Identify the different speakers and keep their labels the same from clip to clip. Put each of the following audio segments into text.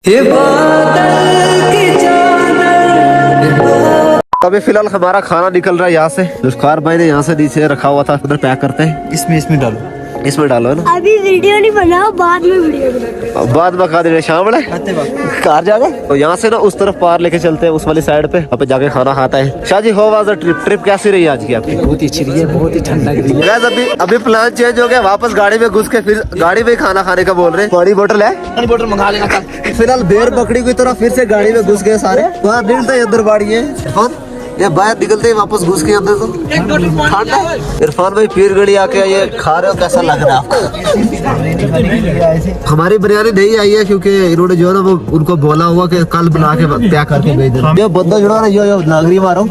Speaker 1: ये बादल की चादर।
Speaker 2: अभी फिलहाल हमारा खाना निकल रहा है यहाँ से। दुष्कार भाई ने यहाँ से नीचे रखा हुआ था, उधर पैक करते हैं।
Speaker 1: इसमें डालो,
Speaker 2: इसमें डालो है ना।
Speaker 3: अभी वीडियो नहीं बनाओ, बाद में वीडियो बनाओ।
Speaker 2: बाद में खा देंगे शाम में कार जाके। तो यहाँ से ना उस तरफ पार लेके चलते हैं, उस वाली साइड पे, वहाँ पे जाके खाना खाता है। शाह जी, हो वाज ट्रिप ट्रिप कैसी रही आज की आपकी?
Speaker 1: बहुत ही अच्छी रही है, बहुत ही ठंड लग रही है।
Speaker 2: Guys, अभी प्लान चेंज हो गया, वापस गाड़ी में घुस के फिर गाड़ी में खाना खाने का बोल रहे हैं। पानी बोतल है,
Speaker 1: पानी बोतल मंगा लेना कल।
Speaker 2: फिलहाल बेर बकरी की तरह फिर से गाड़ी में घुस गए सारे। वहाँ निकलते ही अंदर बाड़ी है इरफान, ये बाहर निकलते ही वापस घुस के अंदर। तो ठंड है। इरफान भाई पीर गड़ी आके ये खा रहे हो, कैसा लग रहा है आपको? हमारी बिरयानी नहीं आई है क्योंकि इन्होंने जो है ना वो उनको बोला हुआ कि कल बना के पैक करके भेज देना। ये बंदा जुड़ा ना, यो नागरी मारो।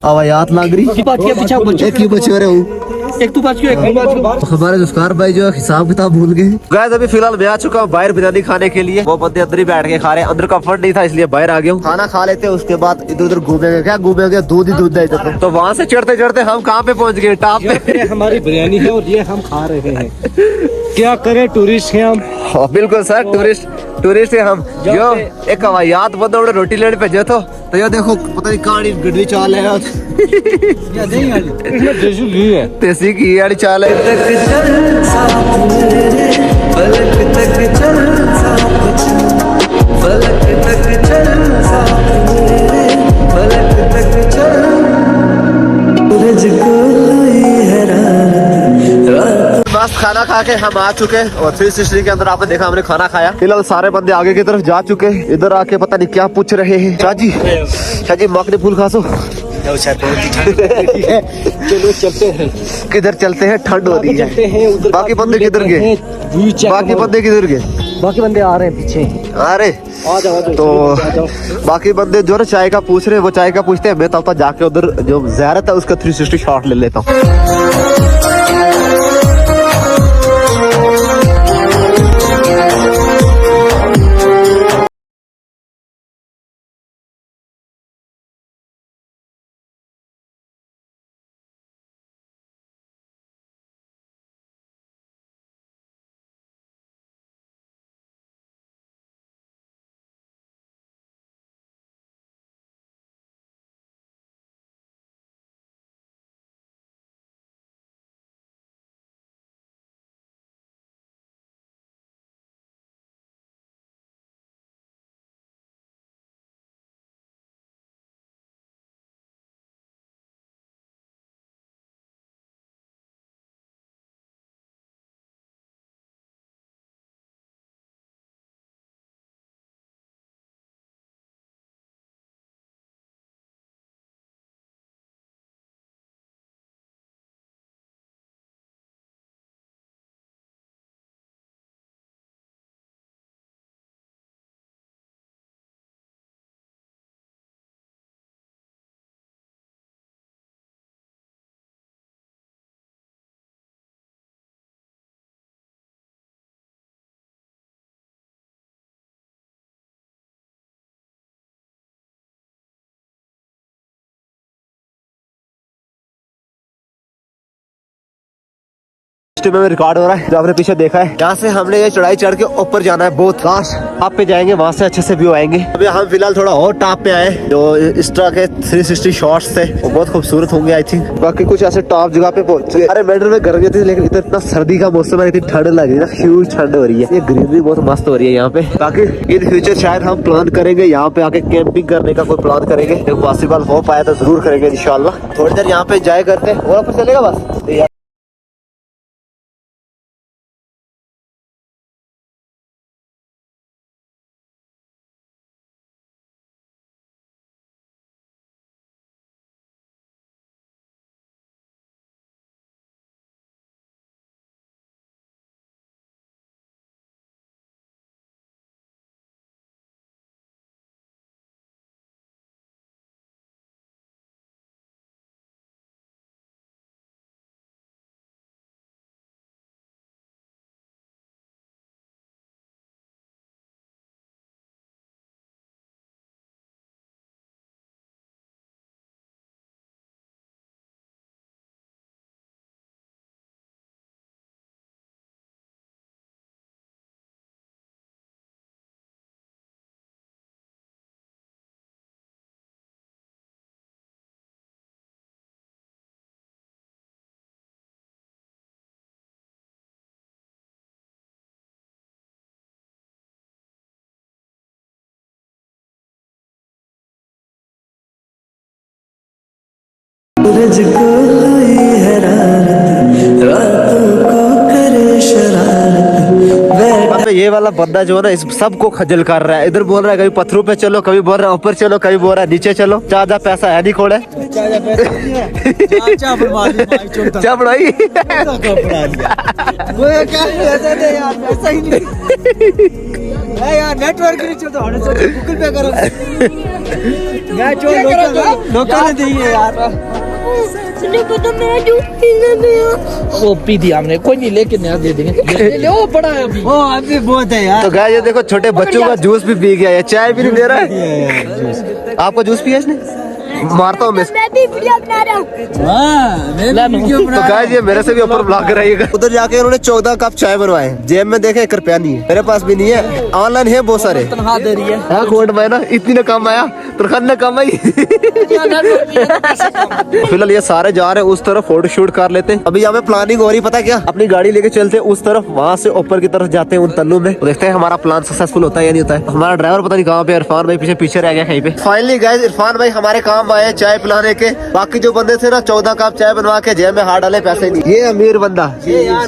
Speaker 2: आवाज़ लग रही। एक ही बचे रहे हूँ।
Speaker 1: एक तू पाँच क्यों, एक
Speaker 2: हमारे दुष्कार भाई जो हिसाब किताब भूल गए। गाइस, अभी फिलहाल मैं आ चुका हूँ बाहर बिरयानी खाने के लिए। वो बंदे अंदर ही बैठ के खा रहे हैं, अंदर का फंड नहीं था इसलिए बाहर आ गया हूँ। खाना खा लेते हैं, उसके बाद इधर उधर घूमेंगे। क्या घूमेंगे, दूध ही दूध है इधर। तो वहाँ से चढ़ते चढ़ते हम कहाँ पे पहुँच गए? टॉप पे।
Speaker 1: हमारी बिरयानी है और ये हम खा रहे हैं। क्या करें, टूरिस्ट हैं हम।
Speaker 2: बिल्कुल सर, टूरिस्ट है हम। जो एक हवायात बंदा उन्हें रोटी लेने पे जो तो यो देखो, पता नहीं कहानी गड्डी चाल है तेसी की यार चाल है।
Speaker 1: तक चल साथ मेरे, पलक तक चल साथ चल, पलक तक चल साथ मेरे, पलक तक चल। सूरज को लाई है रात।
Speaker 2: मस्त खाना खा के हम आ चुके हैं और 360 के अंदर आपने देखा हमने खाना खाया। फिलहाल सारे बंदे आगे की तरफ जा चुके हैं। इधर आके पता नहीं क्या पूछ रहे हैं। शाह जी मकनी फूल खासो।
Speaker 1: चलो चलते हैं।
Speaker 2: किधर चलते हैं? ठंड हो रही है। बाकी बंदे किधर गए? बाकी बंदे किधर गए?
Speaker 1: बाकी बंदे आ रहे हैं पीछे।
Speaker 2: अरे
Speaker 1: आ जाओ।
Speaker 2: तो बाकी बंदे जो है चाय का पूछ रहे हैं, वो चाय का पूछते हैं। मैं तब तक जाके उधर जो ज़ियारत है उसका 360 शॉट ले लेता हूँ। में रिकॉर्ड हो रहा है जो आपने पीछे देखा है। यहाँ से हमने ये चढ़ाई चढ़ के ऊपर जाना है, बहुत खास टॉप पे जाएंगे, वहाँ से अच्छे से व्यू आएंगे। अभी हम फिलहाल थोड़ा और टॉप पे आए, जो इस तरह के 360 शॉट्स थे वो बहुत खूबसूरत होंगे आई थिंक। बाकी कुछ ऐसे टॉप जगह पे पहुंचे। अरे मेडल में गर्मी थी लेकिन इतना सर्दी का मौसम है, इतनी ठंड लग रही है ना, ह्यूज ठंड हो रही है। ये ग्रीनरी बहुत मस्त हो रही है यहाँ पे। बाकी इन फ्यूचर शायद हम प्लान करेंगे यहाँ पे आके कैंपिंग करने का, कोई प्लान करेंगे। जब पॉसिबल हो पाया तो जरूर करेंगे इंशाल्लाह। थोड़ी देर यहाँ पे एंजॉय करते हैं और फिर चलेगा बस।
Speaker 4: सूरज को हुई हैरानत, रातों को करे शरारत।
Speaker 2: अब ये वाला बंदा जो है ना इस सबको खजल कर रहा है। इधर बोल रहा है कभी पत्थरों पे चलो, कभी बोल रहा है ऊपर चलो, कभी बोल रहा है नीचे चलो। ज्यादा पैसा है नहीं खोड़े क्या पढ़ाई
Speaker 1: नेटवर्क गूगल पे करो लोकल देंगे यार।
Speaker 3: तो मेरा जूस पीना नहीं।
Speaker 5: वो पी दिया हमने, कोई नहीं लेके नया दे देंगे। ले वो पड़ा है अभी,
Speaker 1: वो अभी बहुत है यार।
Speaker 2: तो गाइस ये देखो छोटे बच्चों का जूस भी पी गया है, चाय भी नहीं दे रहा है। आपको जूस पिया इसने? मारता हूँ मैं
Speaker 3: भी वीडियो बना रहा हूँ।
Speaker 2: तो गाइस ये मेरे से भी ऊपर ब्लॉग कराइएगा। उधर जाके उन्होंने 14 कप चाय बनवाए, जेब में देखे 1 रुपया नहीं है, मेरे पास भी नहीं है। ऑनलाइन है बहुत सारे,
Speaker 5: तनख्वाह दे रही है।
Speaker 2: हाँ कोट में ना इतनी ना कम आया, तनख्वाह ने कम आई। फिलहाल ये सारे जा रहे हैं उस तरफ, फोटो शूट कर लेते हैं। अभी हमें प्लानिंग हो रही पता क्या, अपनी गाड़ी लेके चलते हैं उस तरफ, वहाँ से ऊपर की तरफ जाते हैं उन तल्लों में। देखते हैं हमारा प्लान सक्सेसफुल होता है या नहीं होता है। हमारा ड्राइवर पता नहीं कहाँ पे, इरफान भाई पीछे पीछे रह गया कहीं पे। फाइनली गाइस इरफान भाई हमारे काम आए चाय पिलाने के। बाकी जो बंदे थे ना 14 कप चाय बनवा के जेब में हाथ डाले, पैसे नहीं। ये अमीर बंदा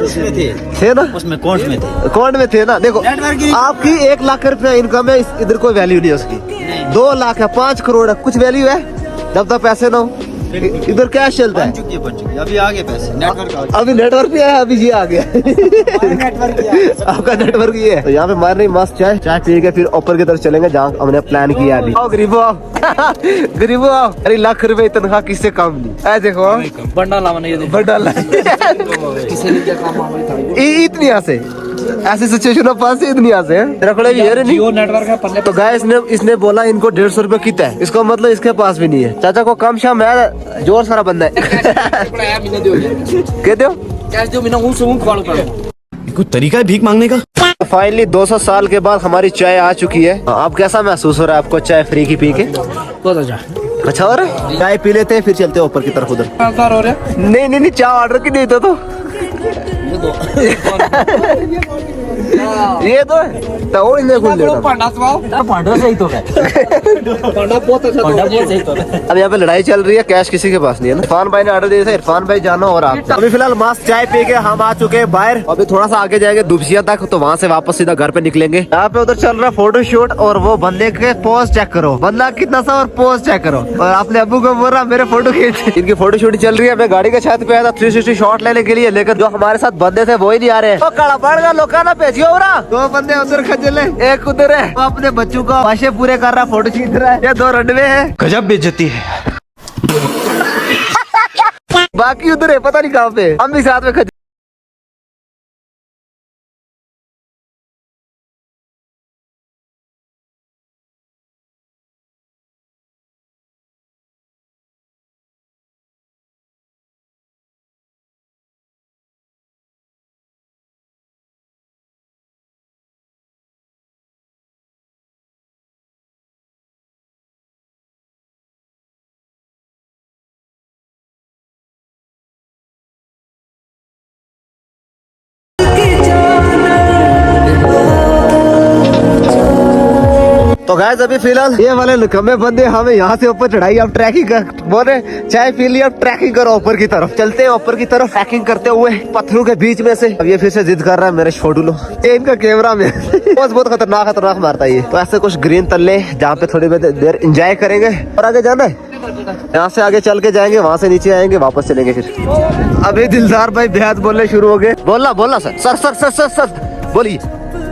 Speaker 1: उसमें
Speaker 2: थे ना,
Speaker 1: उसमें कोर्ट में थे,
Speaker 2: अकाउंट में थे ना। देखो आपकी 1 लाख रुपया इनकम है, इधर कोई वैल्यू नहीं है उसकी। 2 लाख है, 5 करोड़ है, कुछ वैल्यू है जब तक पैसे ना हो। इधर कैश चलता है,
Speaker 1: बन चुकी अभी आगे पैसे नेटवर्क
Speaker 2: अभी नेटवर्क भी है, अभी ये आ गया
Speaker 1: नेटवर्क
Speaker 2: आपका नेटवर्क ये है। तो यहाँ पे मार रही मस्त चाय पी के फिर ऊपर की तरफ चलेंगे जहाँ हमने प्लान किया अभी। आओ गरीबो आओ गरीबो आओ। अरे लाख रुपए तनख्वाह किससे कम नहीं है, देखो
Speaker 5: बंडा लावा नहीं
Speaker 2: बड़ा इतनी यहाँ से ऐसी सिचुएशन पास इतनी यहाँ से रखड़े भी है नहीं।
Speaker 5: नेटवर्क है पल्ले।
Speaker 2: तो गाय इसने बोला इनको 150 रुपए कितना है, इसका मतलब इसके पास भी नहीं है। चाचा को कम शाम है, जोर सारा बंदा है। कह दो
Speaker 5: कैश दो, मैंने उन से उन कॉल करो।
Speaker 1: कुछ तरीका है भीख मांगने का।
Speaker 2: फाइनली 200 साल के बाद हमारी चाय आ चुकी है। अब कैसा महसूस हो रहा है आपको चाय फ्री की पी के?
Speaker 5: बहुत
Speaker 2: अच्छा हो रहा है। चाय पी लेते हैं फिर चलते हैं ऊपर की तरफ। उधर
Speaker 5: हो रहा
Speaker 2: नहीं चाय ऑर्डर की नहीं तो ये तो है तो वो इन्हें खुल देता।
Speaker 1: पांडा सही तो है,
Speaker 5: पांडा बहुत अच्छा, पांडा बहुत सही तो है।
Speaker 2: अब यहाँ पे लड़ाई चल रही है, कैश किसी के पास नहीं है ना। इरफान भाई ने ऑर्डर दिया था, इरफान भाई जानो और आप। अभी फिलहाल मस्त चाय पी के हम आ चुके हैं बाहर। अभी थोड़ा सा आगे जाएंगे दुबसिया तक, तो वहाँ से वापस सीधा घर पे निकलेंगे। यहाँ पे उधर चल रहा है फोटो शूट, और वो बंदे के पोज चेक करो, बंदा कितना सा और पोज चेक करो। और अपने अब्बू को बोल रहा मेरे फोटो खींच। इनकी फोटो शूट चल रही है। मैं गाड़ी के छत पे आया था 360 शॉट लेने के लिए, लेकिन जो हमारे साथ बंदे थे वो ही नहीं आ रहे। तो कड़ा पड़ गया लोग ना भेजियो। 2 बंदे उधर खजले, एक उधर है, वो अपने बच्चों को भाषे पूरे कर रहा, फोटो खींच रहा है। ये 2 रनवे है,
Speaker 1: गजब बेइज्जती है।
Speaker 2: बाकी उधर है पता नहीं कहाँ पे। हम भी साथ में तो गाइस अभी फिलहाल ये वाले निकम्मे बंदे हमें यहाँ से ऊपर चढ़ाई, अब ट्रैकिंग कर बोल रहे चाय पी लिया, अब ट्रैकिंग करो ऊपर की तरफ। चलते हैं ऊपर की तरफ ट्रैकिंग करते हुए पत्थरों के बीच में से। अब ये फिर से जिद कर रहा है मेरे छोटू लो, ये इनका कैमरा में बहुत खतरनाक मारता है ये। तो ऐसे कुछ ग्रीन तल्ले जहाँ पे थोड़ी देर एंजॉय करेंगे और आगे जाना है। यहाँ से आगे चल के जाएंगे, वहाँ से नीचे आएंगे, वापस चलेंगे फिर। अभी दिलदार भाई बेहद बोलने शुरू हो गए। बोलना sir sir sir sir sir sir बोलिए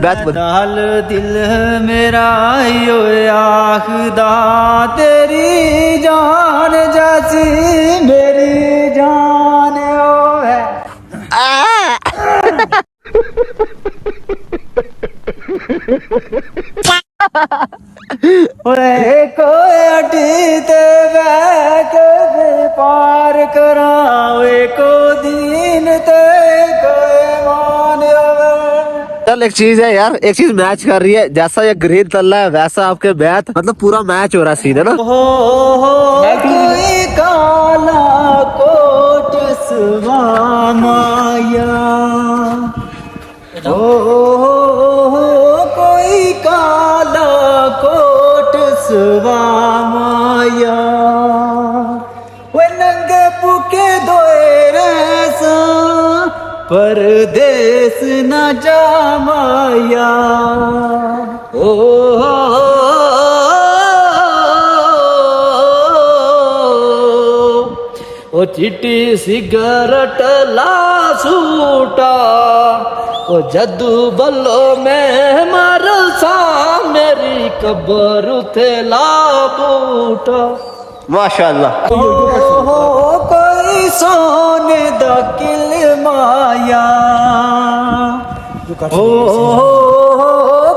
Speaker 4: डाल दिल मेरा यो आखदा, तेरी जान जैसी मेरी जान ओ है। ओए कोई अटी ते बैठ पार करावे को दीन ते कोई मान।
Speaker 2: चल एक चीज है यार, एक चीज मैच कर रही है। जैसा ये ग्रीन तल्ला है वैसा आपके बैत, मतलब पूरा मैच हो रहा सीन है ना।
Speaker 4: कोई काला कोट सुबह माया, कोई काला कोट सुबह माया, वो नंगे परदेस न जा माया ओ चिट्टी सिगरट ला सूटा ओ जदू बल्लो में मरसा मेरी कब्र थे ला बूटा
Speaker 2: माशाल्लाह।
Speaker 4: कोई सोने दा किल माया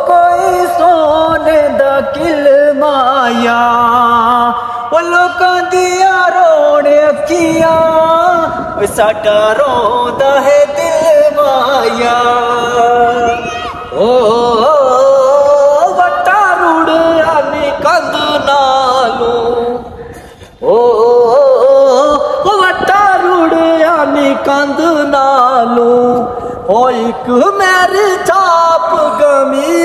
Speaker 4: कोई सोने दा किल माया ओ लोकां दिया रोने अखियां साडा रोंदा है दिल माया वट्टा रुड़िया नी कंध नालू वट्टा रुड़िया नी कंध नालू ओ एक मेरी छाप गमी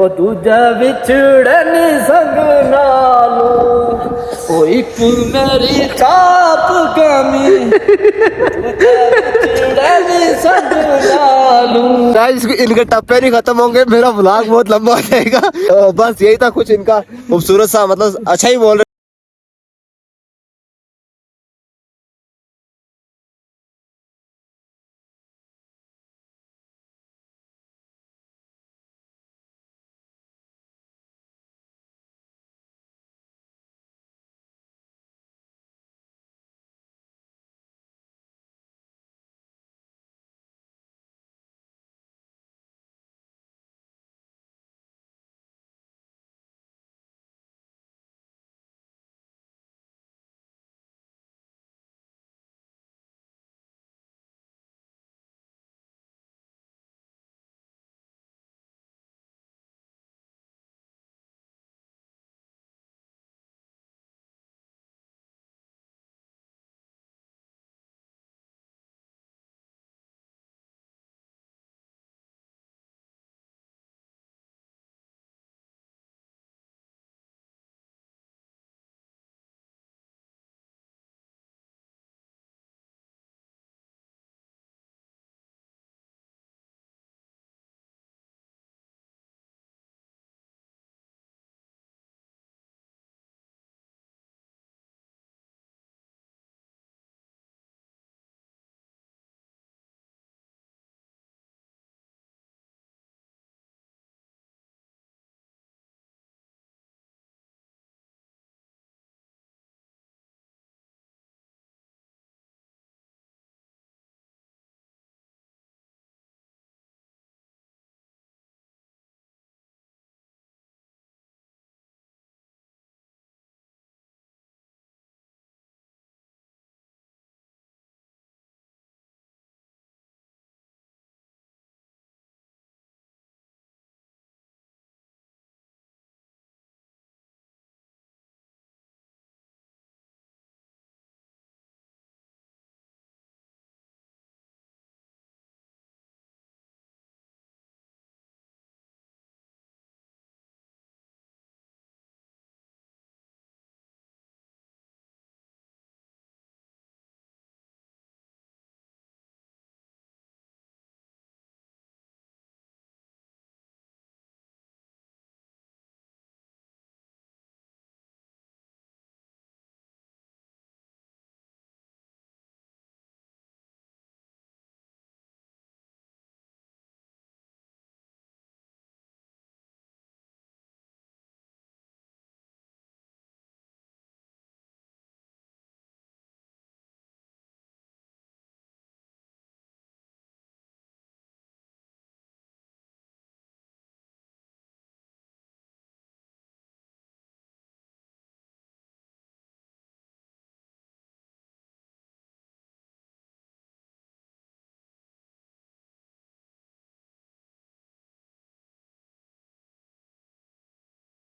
Speaker 4: ओ दूजा विछड़े नी संग नालू ओ एक मेरी छाप गमी विछड़े नी संग नालू।
Speaker 2: गाइस इनके टप्पे नहीं खत्म होंगे, मेरा व्लॉग बहुत लंबा हो जाएगा। तो बस यही था कुछ इनका खूबसूरत सा, मतलब अच्छा ही बोल रहे।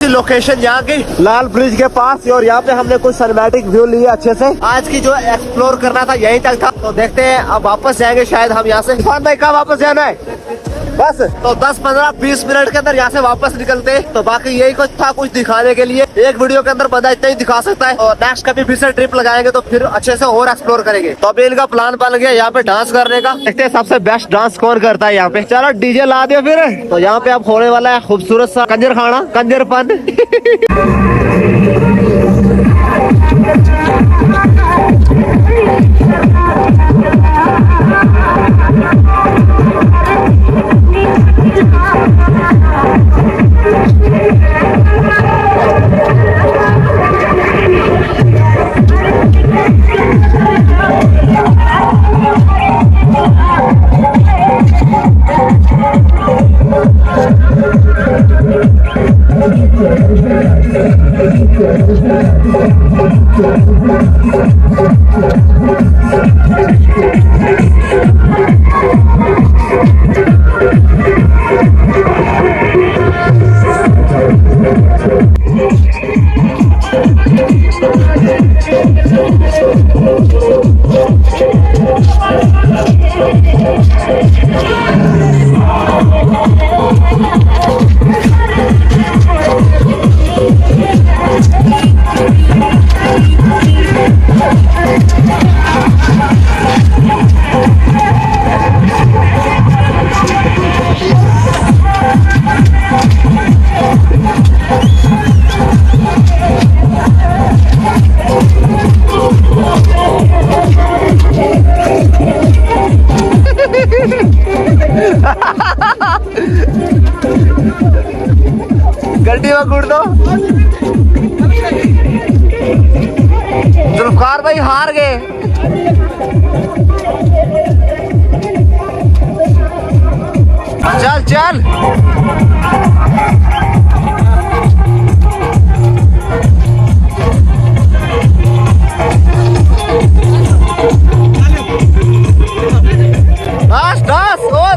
Speaker 2: लोकेशन यहाँ की लाल ब्रिज के पास, और यहाँ पे हमने कुछ सिनेमैटिक व्यू लिए अच्छे से। आज की जो एक्सप्लोर करना था यहीं तक था, तो देखते हैं अब वापस जाएंगे शायद हम यहाँ से। भाई कहाँ वापस जाना है? बस तो 10-15-20 मिनट के अंदर यहाँ से वापस निकलते। तो बाकी यही कुछ था, कुछ दिखाने के लिए। एक वीडियो के अंदर बंदा इतना ही दिखा सकता है, और नेक्स्ट कभी फिर से ट्रिप लगाएंगे तो फिर अच्छे से और एक्सप्लोर करेंगे। तो अभी इनका प्लान बन गया यहाँ पे डांस करने का। देखते हैं सबसे बेस्ट डांस कौन करता है यहाँ पे। चलो डीजे ला दिया फिर। तो यहाँ पे अब होने वाला है खूबसूरत सा कंजर खाना, कंजरपन। गड्डी में गुड़ दो। जुल्फकार भाई हार गए। चल चल दस और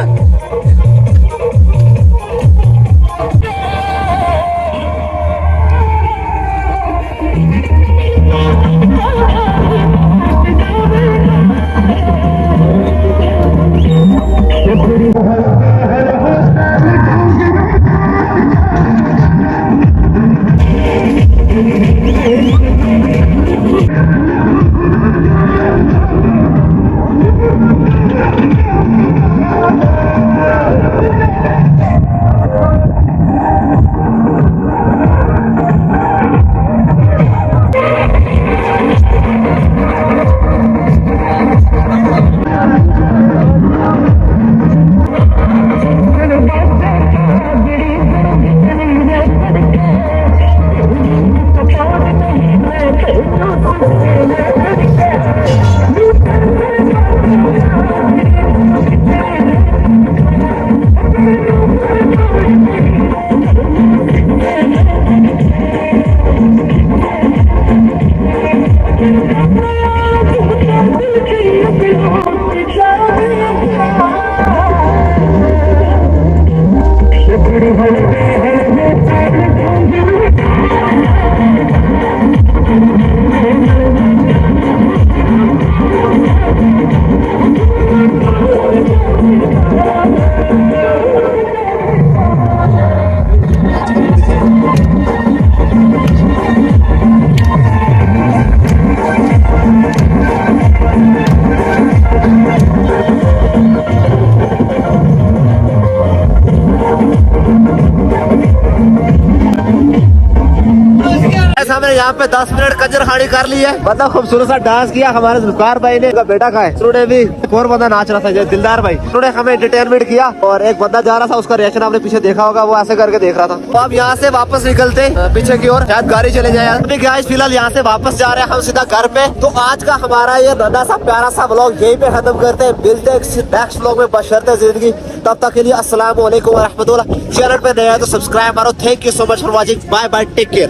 Speaker 2: हमने यहाँ पे 10 मिनट कंजर खानी कर ली है। मतलब खूबसूरत सा डांस किया हमारे जुल्फकार भाई ने। बेटा का है उन्होंने भी, एक और बंदा नाच रहा था दिलदार भाई, उन्होंने हमें एंटरटेनमेंट किया। और एक बंदा जा रहा था, उसका रिएक्शन आपने पीछे देखा होगा, वो ऐसे करके देख रहा था। तो अब यहाँ से वापस निकलते पीछे की ओर, शायद गाड़ी चले जाए। अभी गाइस फिलहाल यहाँ से वापस जा रहे हैं हम सीधा घर पे। तो आज का हमारा ये नन्हा सा प्यारा सा व्लॉग यहीं पे खत्म करते हैं। मिलते हैं नेक्स्ट व्लॉग में बशर्ते जिंदगी। तब तक के लिए अस्सलाम वालेकुम व रहमतुल्लाह। चैनल पे नया है तो सब्सक्राइब करो। Thank you so much for watching. Bye bye, take care.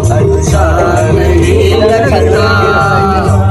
Speaker 4: अच्छा नहीं लगता।